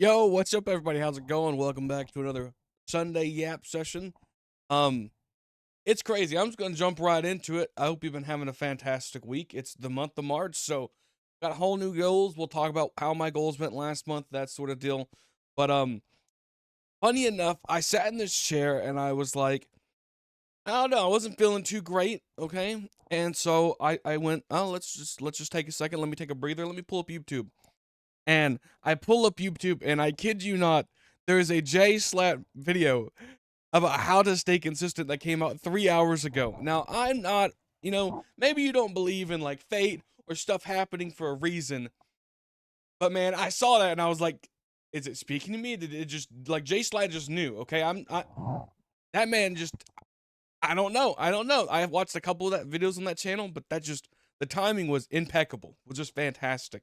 Yo, what's up, everybody? How's it going? Welcome back to another Sunday Yap session. Um, it's crazy. I'm just gonna jump right into it. I hope you've been having a fantastic week. It's the month of March, so got whole new goals. We'll talk about how my goals went last month, that sort of deal. But funny enough, I sat in this chair and I was like, I don't know, I wasn't feeling too great, okay? And so I went, oh, let's just take a second. Let me take a breather. Let me pull up YouTube. And I pull up YouTube, and I kid you not, there is a Jschlatt video about how to stay consistent that came out 3 hours ago. Now, I'm not, maybe you don't believe in like fate or stuff happening for a reason, but man, I saw that and I was like, is it speaking to me? Did it just like Jschlatt just knew? Okay, that man just I don't know. I have watched a couple of that videos on that channel, but that just the timing was impeccable. Was just fantastic.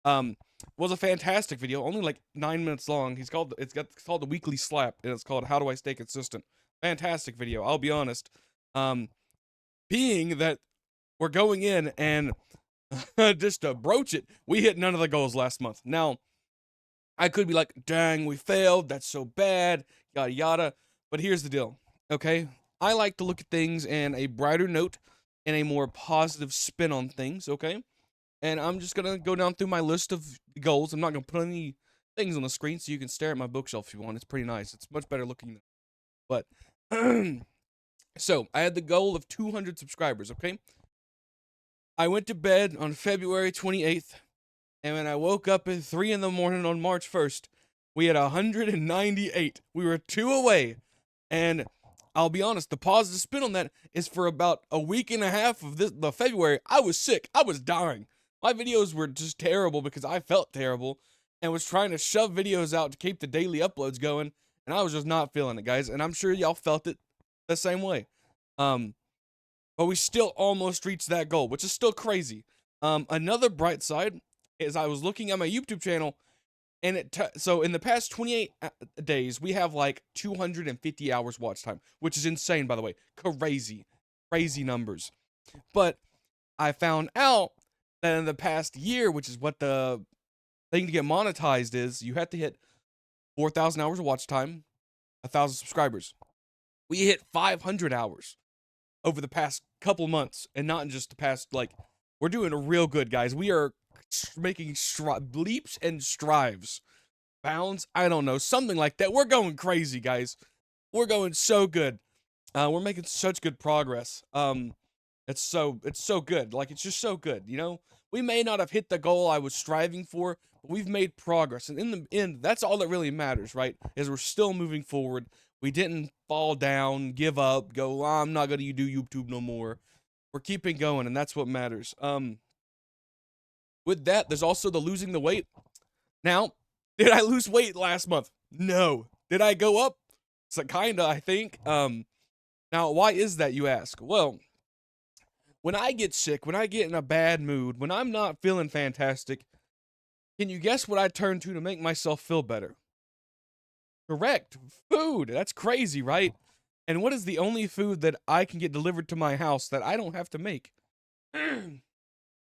Um, was a fantastic video, only like 9 minutes long. It's called the Weekly Slap, and it's called How Do I Stay Consistent. Fantastic video. I'll be honest. Um, being that we're going in and just to broach it, we hit none of the goals last month. Now, I could be like, dang, we failed. That's so bad. Yada yada. But here's the deal. Okay, I like to look at things in a brighter note and a more positive spin on things. Okay, and I'm just gonna go down through my list of goals. I'm not gonna put any things on the screen, so you can stare at my bookshelf if you want. It's pretty nice. It's much better looking than. But so I had the goal of 200 subscribers. Okay, I went to bed on February 28th, and when I woke up at 3 in the morning on March 1st, we had 198. We were two away, and I'll be honest. The positive spin on that is for about a week and a half of the February, I was sick. I was dying. My videos were just terrible because I felt terrible and was trying to shove videos out to keep the daily uploads going, and I was just not feeling it, guys. And I'm sure y'all felt it the same way. Um, but we still almost reached that goal, which is still crazy. Another bright side is I was looking at my YouTube channel, and so in the past 28 days, we have like 250 hours watch time, which is insane, by the way. Crazy numbers. But I found out that in the past year, which is what the thing to get monetized is, you have to hit 4,000 hours of watch time, 1,000 subscribers. We hit 500 hours over the past couple months, and not in just the past, like, we're doing real good, guys. We are making leaps and strives. Bounds, I don't know, something like that. We're going crazy, guys. We're going so good. We're making such good progress. It's so good. Like, it's just so good. We may not have hit the goal I was striving for, but we've made progress, and in the end, that's all that really matters, right? Is we're still moving forward. We didn't fall down, give up, go, I'm not gonna do YouTube no more. We're keeping going, and that's what matters. With that, there's also the losing the weight. Now, did I lose weight last month? No. Did I go up? So kinda, I think. Now, why is that, you ask? Well, when I get sick, when I get in a bad mood, when I'm not feeling fantastic, can you guess what I turn to make myself feel better? Correct. Food. That's crazy, right? And what is the only food that I can get delivered to my house that I don't have to make?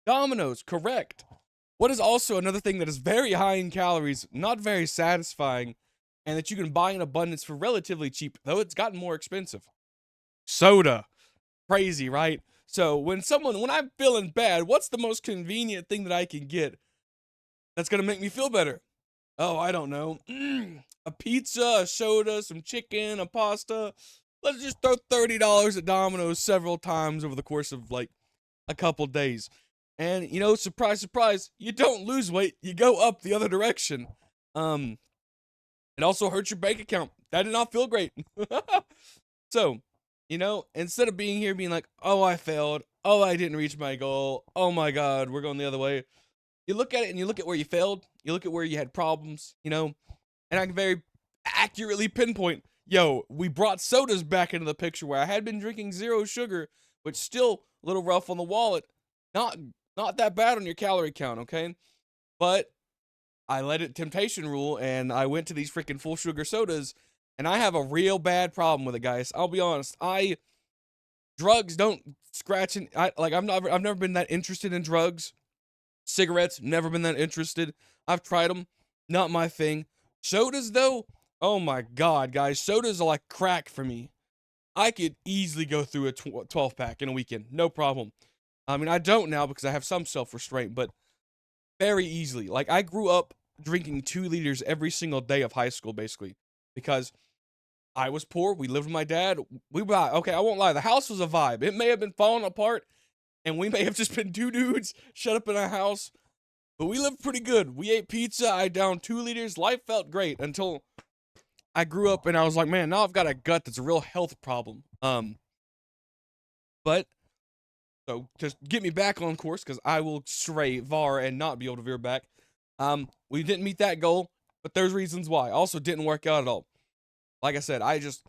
Domino's. Correct. What is also another thing that is very high in calories, not very satisfying, and that you can buy in abundance for relatively cheap, though it's gotten more expensive? Soda. Crazy, right? So when I'm feeling bad, what's the most convenient thing that I can get that's gonna make me feel better? Oh, I don't know. A pizza, a soda, some chicken, a pasta. Let's just throw $30 at Domino's several times over the course of like a couple days. And surprise, surprise, you don't lose weight, you go up the other direction. Um, it also hurts your bank account. That did not feel great. So, instead of being here being like, oh, I failed, oh, I didn't reach my goal, oh my God, we're going the other way. You look at it and you look at where you failed, you look at where you had problems, and I can very accurately pinpoint, yo, we brought sodas back into the picture where I had been drinking zero sugar, but still a little rough on the wallet. Not that bad on your calorie count, okay? But I let it temptation rule, and I went to these freaking full sugar sodas, and I have a real bad problem with it, guys. I'll be honest. Drugs don't scratch in. I've never been that interested in drugs. Cigarettes, never been that interested. I've tried them, not my thing. Sodas though, oh my god, guys, sodas are like crack for me. I could easily go through a 12 pack in a weekend, no problem. I mean, I don't now because I have some self restraint, but very easily. Like, I grew up drinking 2 liters every single day of high school, basically, because I was poor. We lived with my dad. Okay, I won't lie. The house was a vibe. It may have been falling apart, and we may have just been two dudes shut up in a house, but we lived pretty good. We ate pizza. I downed 2 liters. Life felt great until I grew up, and I was like, man, now I've got a gut that's a real health problem. But so to get me back on course, because I will stray far and not be able to veer back. We didn't meet that goal, but there's reasons why. Also, didn't work out at all. Like I said, I just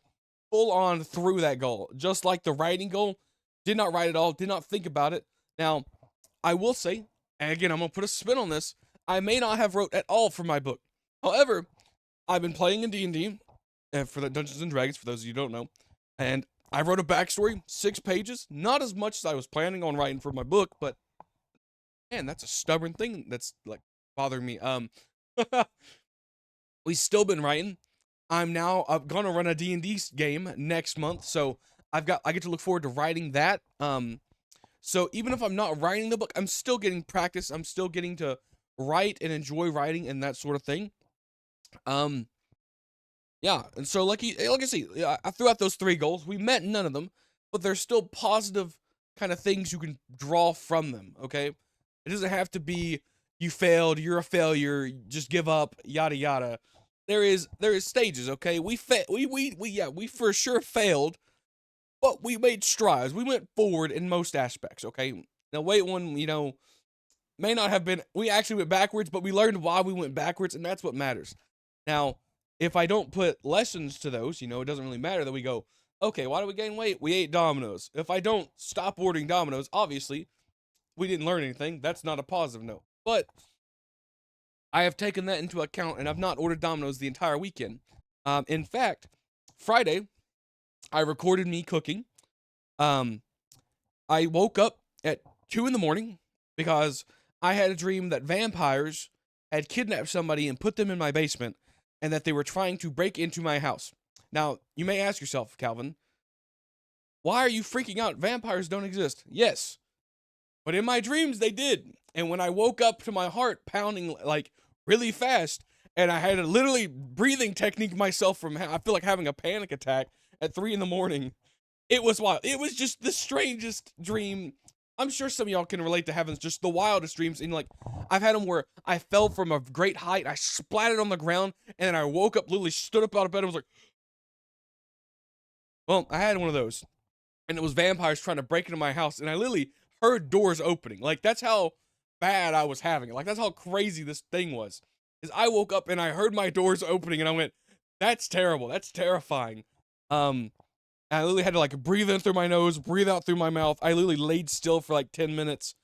full on through that goal, just like the writing goal. Did not write at all. Did not think about it. Now, I will say, and again, I'm gonna put a spin on this. I may not have wrote at all for my book. However, I've been playing in D&D, and for the Dungeons and Dragons, for those of you who don't know, and I wrote a backstory, 6 pages, not as much as I was planning on writing for my book, but man, that's a stubborn thing that's like bothering me. We still been writing. I'm gonna run a D&D game next month, so I get to look forward to writing that. So even if I'm not writing the book, I'm still getting practice. I'm still getting to write and enjoy writing and that sort of thing. Yeah, and so like I see, I threw out those 3 goals. We met none of them, but there's still positive kind of things you can draw from them. Okay, it doesn't have to be you failed, you're a failure, just give up, yada yada. There is stages. Okay, we for sure failed, but we made strides. We went forward in most aspects. Okay, now wait one, may not have been. We actually went backwards, but we learned why we went backwards, and that's what matters. Now, if I don't put lessons to those, it doesn't really matter that we go, okay, why do we gain weight? We ate Domino's. If I don't stop ordering Domino's, obviously, we didn't learn anything. That's not a positive note. But I have taken that into account, and I've not ordered Domino's the entire weekend. In fact, Friday, I recorded me cooking. I woke up at 2 in the morning because I had a dream that vampires had kidnapped somebody and put them in my basement, and that they were trying to break into my house. Now, you may ask yourself, Calvin, why are you freaking out? Vampires don't exist. Yes, but in my dreams, they did. And when I woke up to my heart pounding like really fast, and I had a literally breathing technique myself from, I feel like having a panic attack at 3 in the morning. It was wild. It was just the strangest dream. I'm sure some of y'all can relate to having just the wildest dreams. And like, I've had them where I fell from a great height, I splattered on the ground, and then I woke up, literally stood up out of bed, and was like, well, I had one of those. And it was vampires trying to break into my house, and I literally heard doors opening. Like, that's how bad I was having it. Like, that's how crazy this thing was. Is I woke up and I heard my doors opening, and I went, that's terrible. That's terrifying. And I literally had to like breathe in through my nose, breathe out through my mouth. I literally laid still for like 10 minutes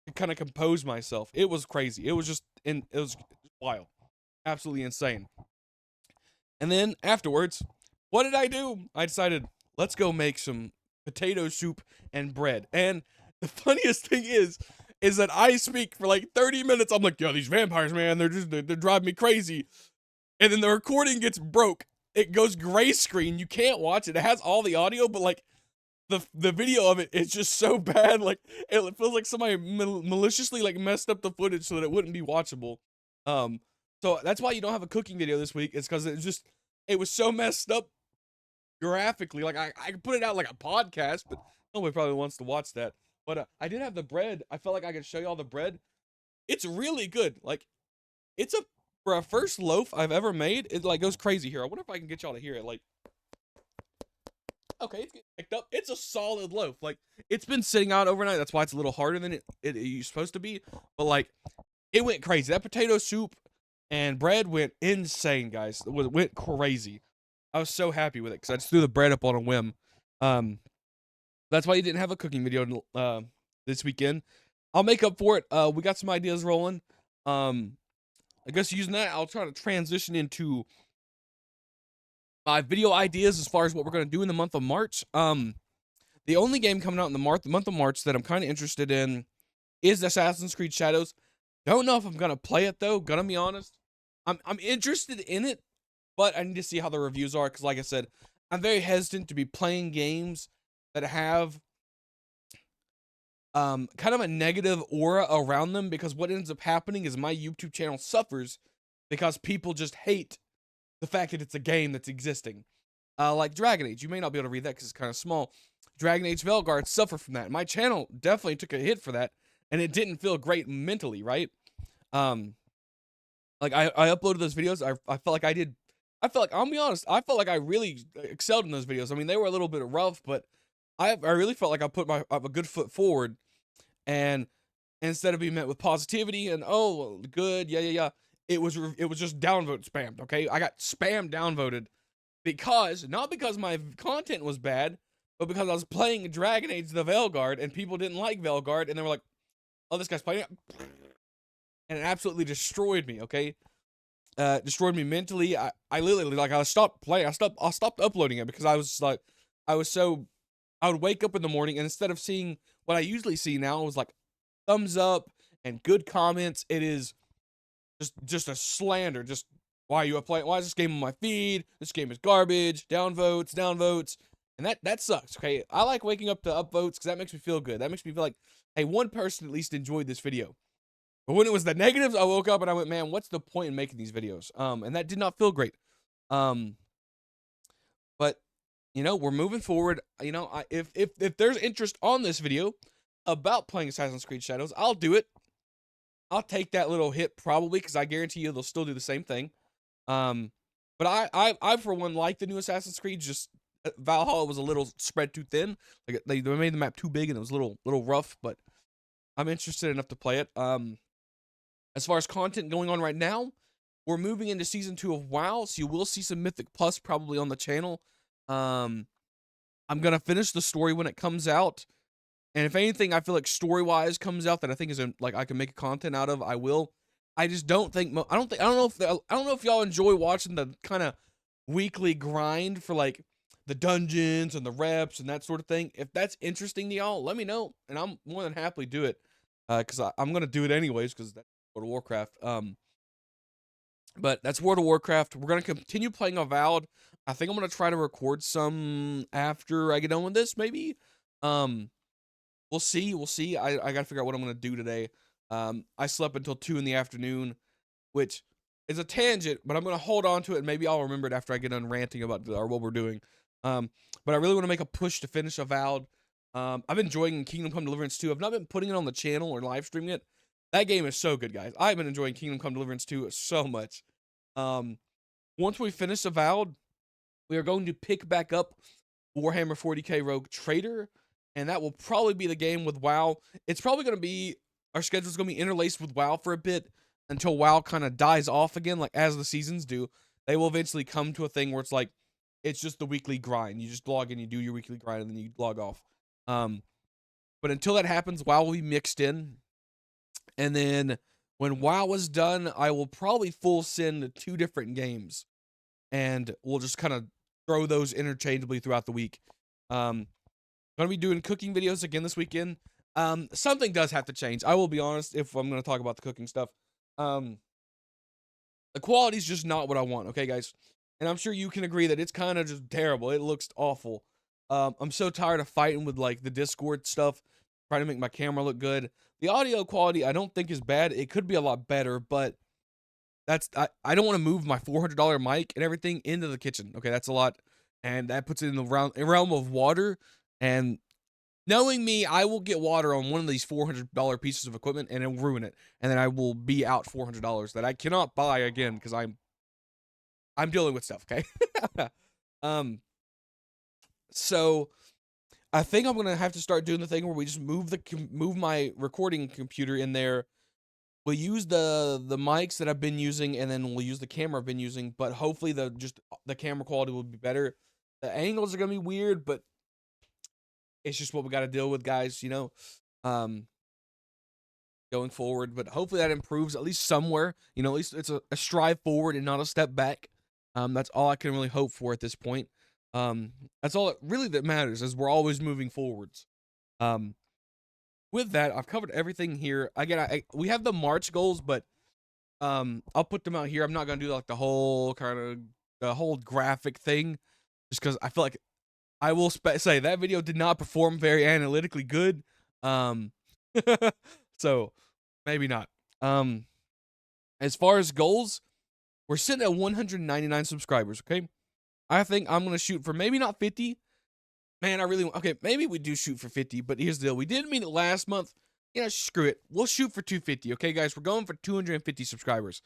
to kind of compose myself. It was crazy. It was wild. Absolutely insane. And then afterwards, what did I do? I decided, let's go make some potato soup and bread. And the funniest thing is that I speak for like 30 minutes. I'm like, yo, these vampires, man, they're driving me crazy. And then the recording gets broke. It goes gray screen. You can't watch it. It has all the audio, but like the video of it is just so bad. Like it feels like somebody maliciously like messed up the footage so that it wouldn't be watchable. So that's why you don't have a cooking video this week. It's because it was so messed up graphically. Like I could put it out like a podcast, but nobody probably wants to watch that. But I did have the bread. I felt like I could show you all the bread. It's really good. Like it's for a first loaf I've ever made, it like goes crazy here. I wonder if I can get y'all to hear it. Like, okay, it's getting picked up. It's a solid loaf. Like, it's been sitting out overnight. That's why it's a little harder than it's supposed to be. But like, it went crazy. That potato soup and bread went insane, guys. It went crazy. I was so happy with it because I just threw the bread up on a whim. That's why you didn't have a cooking video this weekend. I'll make up for it. We got some ideas rolling. I guess using that, I'll try to transition into my video ideas as far as what we're going to do in the month of March. The only game coming out in the month of March that I'm kind of interested in is Assassin's Creed Shadows. Don't know if I'm going to play it, though. Gonna be honest. I'm interested in it, but I need to see how the reviews are because, like I said, I'm very hesitant to be playing games that have kind of a negative aura around them, because what ends up happening is my YouTube channel suffers because people just hate the fact that it's a game that's existing. Like Dragon Age, you may not be able to read that because it's kind of small. Dragon Age Veilguard suffer from that. My channel definitely took a hit for that, and it didn't feel great mentally, right? Um, like I uploaded those videos. I felt like I did. I felt like, I'll be honest, I felt like I really excelled in those videos. I mean, they were a little bit rough, but I really felt like I put a good foot forward. And instead of being met with positivity and, oh, well, good, yeah, yeah, yeah, it was just downvote spammed. Okay, I got spam downvoted because, not because my content was bad, but because I was playing Dragon Age the Veilguard and people didn't like Veilguard, and they were like, oh, this guy's playing it, and it absolutely destroyed me. Okay, destroyed me mentally. I literally, like, I stopped playing. I stopped uploading it because I was like, I was so, I would wake up in the morning, and instead of seeing what I usually see now, was like thumbs up and good comments. It is just a slander. Just, why are you playing? Why is this game on my feed? This game is garbage. Downvotes, and that sucks. Okay, I like waking up to upvotes because that makes me feel good. That makes me feel like, hey, one person at least enjoyed this video. But when it was the negatives, I woke up and I went, man, what's the point in making these videos? And that did not feel great. But we're moving forward. If there's interest on this video about playing Assassin's Creed Shadows, I'll do it. I'll take that little hit probably, because I guarantee you they'll still do the same thing. But I for one like the new Assassin's Creed. Just Valhalla was a little spread too thin. Like they made the map too big and it was a little rough. But I'm interested enough to play it. As far as content going on right now, we're moving into season 2 of WoW, so you will see some Mythic Plus probably on the channel. I'm gonna finish the story when it comes out, and if anything, I feel like story-wise comes out that I think is like I can make content out of, I will. I just don't think I don't know if y'all enjoy watching the kind of weekly grind for like the dungeons and the reps and that sort of thing. If that's interesting to y'all, let me know, and I'm more than happily do it. Because I'm gonna do it anyways, because that's World of Warcraft. But that's World of Warcraft. We're gonna continue playing Avowed. I think I'm gonna try to record some after I get done with this, maybe. We'll see. We'll see. I gotta figure out what I'm gonna do today. I slept until 2 in the afternoon, which is a tangent, but I'm gonna hold on to it, and maybe I'll remember it after I get done ranting about what we're doing. But I really want to make a push to finish Avowed. I've been enjoying Kingdom Come Deliverance 2. I've not been putting it on the channel or live streaming it. That game is so good, guys. I've been enjoying Kingdom Come Deliverance 2 so much. Once we finish Avowed, we are going to pick back up Warhammer 40k Rogue Trader, and that will probably be the game with WoW. It's probably going to be, our schedule's going to be interlaced with WoW for a bit until WoW kind of dies off again, like as the seasons do. They will eventually come to a thing where it's like, it's just the weekly grind. You just log in, you do your weekly grind, and then you log off. But until that happens, WoW will be mixed in. And then when WoW is done, I will probably full send 2 different games. And we'll just kind of throw those interchangeably throughout the week. Gonna be doing cooking videos again this weekend. Something does have to change. I will be honest, if I'm gonna talk about the cooking stuff. The quality's just not what I want, okay, guys? And I'm sure you can agree that it's kind of just terrible. It looks awful. I'm so tired of fighting with like the Discord stuff, trying to make my camera look good. The audio quality I don't think is bad. It could be a lot better, but I don't want to move my $400 mic and everything into the kitchen. Okay, that's a lot, and that puts it in the realm of water. And knowing me, I will get water on one of these $400 pieces of equipment and it'll ruin it, and then I will be out $400 that I cannot buy again because I'm dealing with stuff. Okay, so I think I'm gonna have to start doing the thing where we just move my recording computer in there. We'll use the mics that I've been using, and then we'll use the camera I've been using, but hopefully the camera quality will be better. The angles are gonna be weird, but it's just what we gotta deal with, guys, going forward. But hopefully that improves at least somewhere. At least it's a strive forward and not a step back. That's all I can really hope for at this point. That's all really that matters, is we're always moving forwards. With that, I've covered everything here. Again, we have the March goals, but I'll put them out here. I'm not gonna do like the whole graphic thing, just because I feel like I will say that video did not perform very analytically good. Um, so maybe not. Um, as far as goals, we're sitting at 199 subscribers. Okay, I think I'm gonna shoot for maybe not 50. Man, I really okay. Maybe we do shoot for 50, but here's the deal: we didn't meet it last month. Screw it. We'll shoot for 250. Okay, guys, we're going for 250 subscribers.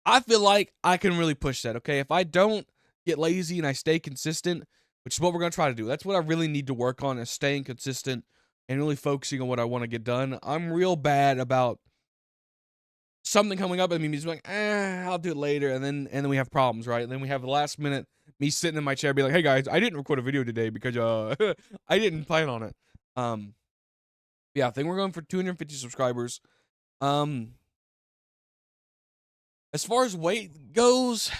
I feel like I can really push that. Okay, if I don't get lazy and I stay consistent, which is what we're gonna try to do. That's what I really need to work on, is staying consistent and really focusing on what I want to get done. I'm real bad about something coming up and me just like, I'll do it later, and then we have problems, right? And then we have the last minute me sitting in my chair, be like, hey guys, I didn't record a video today because I didn't plan on it. Yeah, I think we're going for 250 subscribers. As far as weight goes,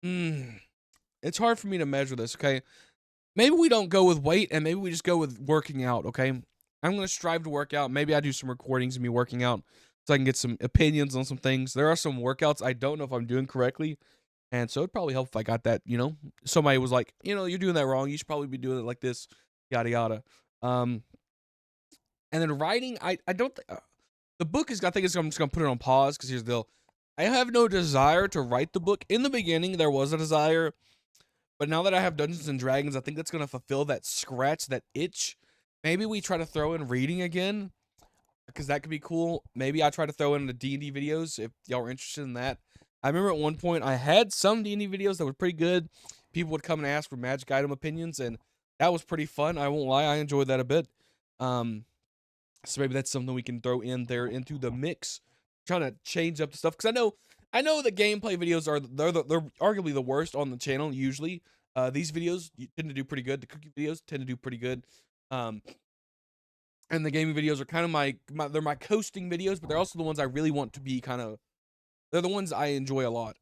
it's hard for me to measure this. Okay, maybe we don't go with weight, and maybe we just go with working out. Okay, I'm gonna strive to work out. Maybe I do some recordings of me working out, so I can get some opinions on some things. There are some workouts I don't know if I'm doing correctly, and so it'd probably help if I got that. Somebody was like, you're doing that wrong. You should probably be doing it like this, yada yada. And then writing, I don't. The book is. I think I'm just gonna put it on pause because here's the deal. I have no desire to write the book. In the beginning, there was a desire, but now that I have Dungeons and Dragons, I think that's gonna fulfill that scratch, that itch. Maybe we try to throw in reading again, because that could be cool. Maybe I try to throw in the D&D videos if y'all are interested in that. I remember at one point I had some D&D videos that were pretty good. People would come and ask for magic item opinions, and that was pretty fun. I won't lie, I enjoyed that a bit. So maybe that's something we can throw in there into the mix, trying to change up the stuff, because I know the gameplay videos they're arguably the worst on the channel usually. These videos tend to do pretty good. The cookie videos tend to do pretty good. And the gaming videos are kind of they're my coasting videos, but they're also the ones I really want to be they're the ones I enjoy a lot.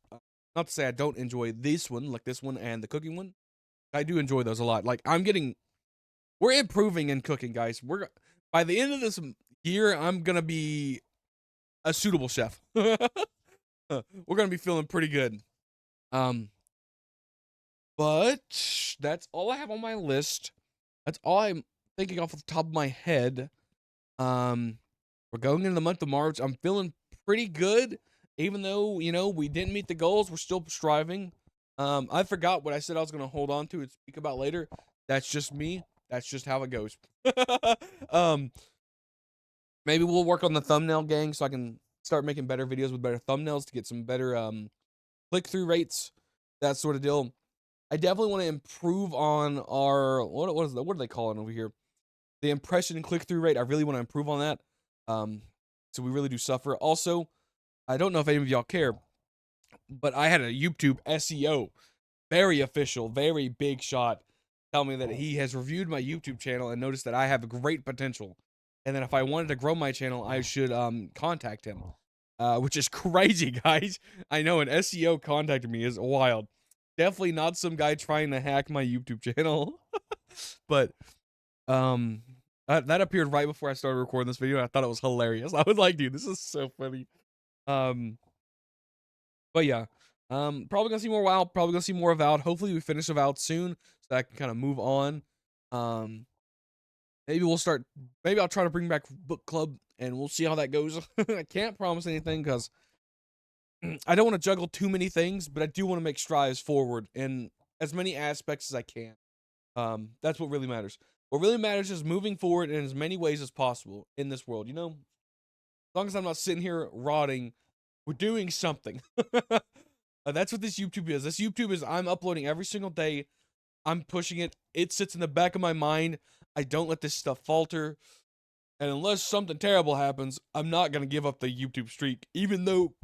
Not to say I don't enjoy this one, like this one and the cooking one. I do enjoy those a lot. Like we're improving in cooking, guys. By the end of this year, I'm gonna be a suitable chef. We're gonna be feeling pretty good. But that's all I have on my list. That's all I'm thinking off the top of my head. We're going into the month of March. I'm feeling pretty good, even though we didn't meet the goals. We're still striving. I forgot what I said I was gonna hold on to and speak about later. That's just me. That's just how it goes. Maybe we'll work on the thumbnail gang so I can start making better videos with better thumbnails to get some better click-through rates, that sort of deal. I definitely want to improve on our what do they call it over here? The impression and click-through rate. I really want to improve on that. So we really do suffer. Also, I don't know if any of y'all care, but I had a YouTube SEO, very official, very big shot, tell me that he has reviewed my YouTube channel and noticed that I have great potential, and then if I wanted to grow my channel, I should contact him, which is crazy, guys. I know an SEO contacted me is wild. Definitely not some guy trying to hack my YouTube channel, but that appeared right before I started recording this video. And I thought it was hilarious. I was like, dude, this is so funny. But yeah, probably gonna see more WoW. Probably gonna see more Avowed. Hopefully, we finish Avowed soon so that I can kind of move on. Um, maybe we'll start. Maybe I'll try to bring back book club, and we'll see how that goes. I can't promise anything because I don't want to juggle too many things, but I do want to make strides forward in as many aspects as I can. That's what really matters. What really matters is moving forward in as many ways as possible in this world. As long as I'm not sitting here rotting, we're doing something. That's what this YouTube is. This YouTube is I'm uploading every single day. I'm pushing it. It sits in the back of my mind. I don't let this stuff falter. And unless something terrible happens, I'm not going to give up the YouTube streak. Even though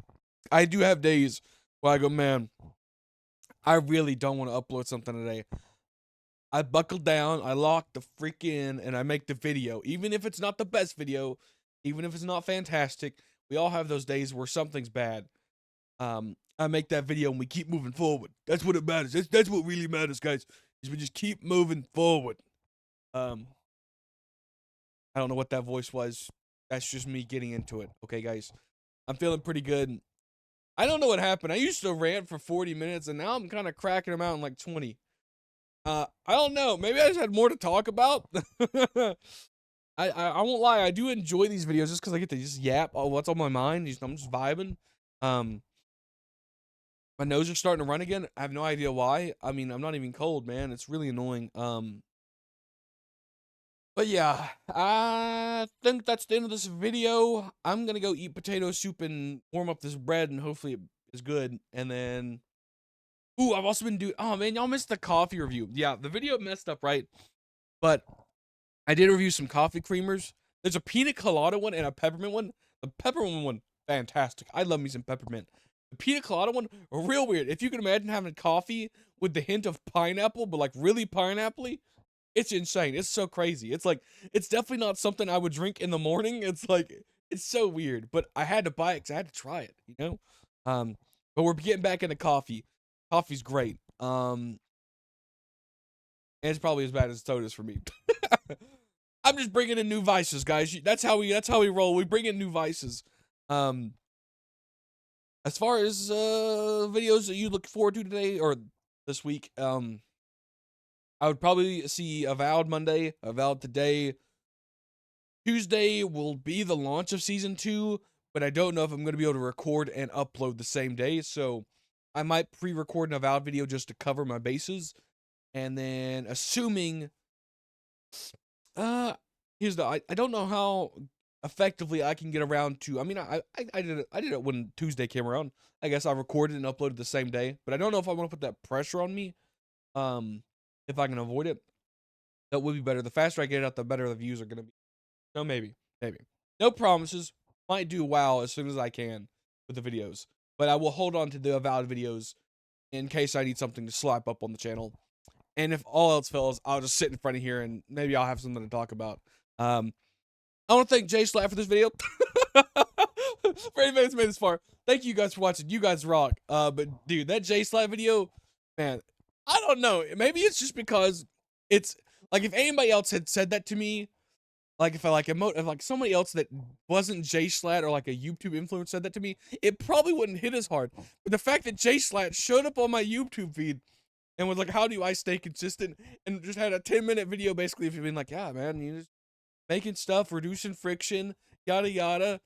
I do have days where I go, man, I really don't want to upload something today. I buckle down, I lock the freak in, and I make the video. Even if it's not the best video, even if it's not fantastic, we all have those days where something's bad. I make that video and we keep moving forward. That's what it matters. That's what really matters, guys. Is we just keep moving forward. I don't know what that voice was. That's just me getting into it. Okay, guys. I'm feeling pretty good. I don't know what happened. I used to rant for 40 minutes, and now I'm kind of cracking them out in like 20. I don't know. Maybe I just had more to talk about. I won't lie. I do enjoy these videos just because I get to just yap what's on my mind. I'm just vibing. Um, my nose is starting to run again. I have no idea why. I mean, I'm not even cold, man. It's really annoying. But yeah, I think that's the end of this video. I'm gonna go eat potato soup and warm up this bread, and hopefully it is good. And then, ooh, I've also been doing. Oh man, y'all missed the coffee review. Yeah, the video messed up, right? But I did review some coffee creamers. There's a pina colada one and a peppermint one. The peppermint one, fantastic. I love me some peppermint. The pina colada one, real weird. If you can imagine having coffee with the hint of pineapple, but like really pineapple-y, it's insane. It's so crazy. It's like, it's definitely not something I would drink in the morning. It's like, it's so weird. But I had to buy it because I had to try it, you know? But we're getting back into coffee. Coffee's great. And it's probably as bad as sodas for me. I'm just bringing in new vices, guys. That's how we roll. We bring in new vices. As far as videos that you look forward to today or this week, I would probably see Avowed Monday, Avowed today. Tuesday will be the launch of season 2, but I don't know if I'm going to be able to record and upload the same day, so I might pre-record an Avowed video just to cover my bases. And then assuming here's the I don't know how effectively I can get around to. I mean, I did it when Tuesday came around. I guess I recorded and uploaded the same day, but I don't know if I want to put that pressure on me. If I can avoid it, that would be better. The faster I get it out, the better the views are gonna be. So maybe. No promises. Might do well as soon as I can with the videos, but I will hold on to the Avowed videos in case I need something to slap up on the channel. And if all else fails, I'll just sit in front of here and maybe I'll have something to talk about. I want to thank Jschlatt for this video. For anybody that's made this far, thank you guys for watching. You guys rock. But dude, that Jschlatt video, man, I don't know. Maybe it's just because it's like if anybody else had said that to me, like if somebody else that wasn't Jschlatt or like a YouTube influencer said that to me, it probably wouldn't hit as hard. But the fact that Jschlatt showed up on my YouTube feed and was like, how do I stay consistent? And just had a 10-minute video basically of being like, yeah, man, you just making stuff, reducing friction, yada yada.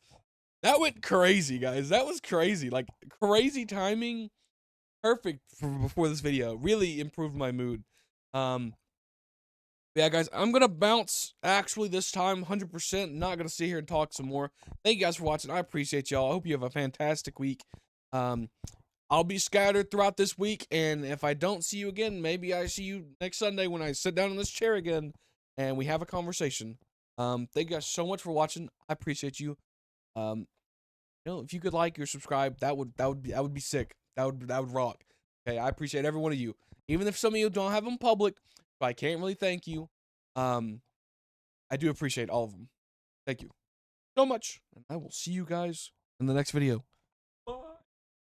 That went crazy, guys. That was crazy. Like, crazy timing. Perfect for before this video. Really improved my mood. Yeah, guys, I'm going to bounce actually this time, 100%. Not going to sit here and talk some more. Thank you guys for watching. I appreciate y'all. I hope you have a fantastic week. I'll be scattered throughout this week, and if I don't see you again, maybe I see you next Sunday when I sit down in this chair again and we have a conversation. Thank you guys so much for watching. I appreciate you. If you could like or subscribe, that would be sick. That would rock. Okay, I appreciate every one of you. Even if some of you don't have them public, but I can't really thank you. I do appreciate all of them. Thank you so much, and I will see you guys in the next video.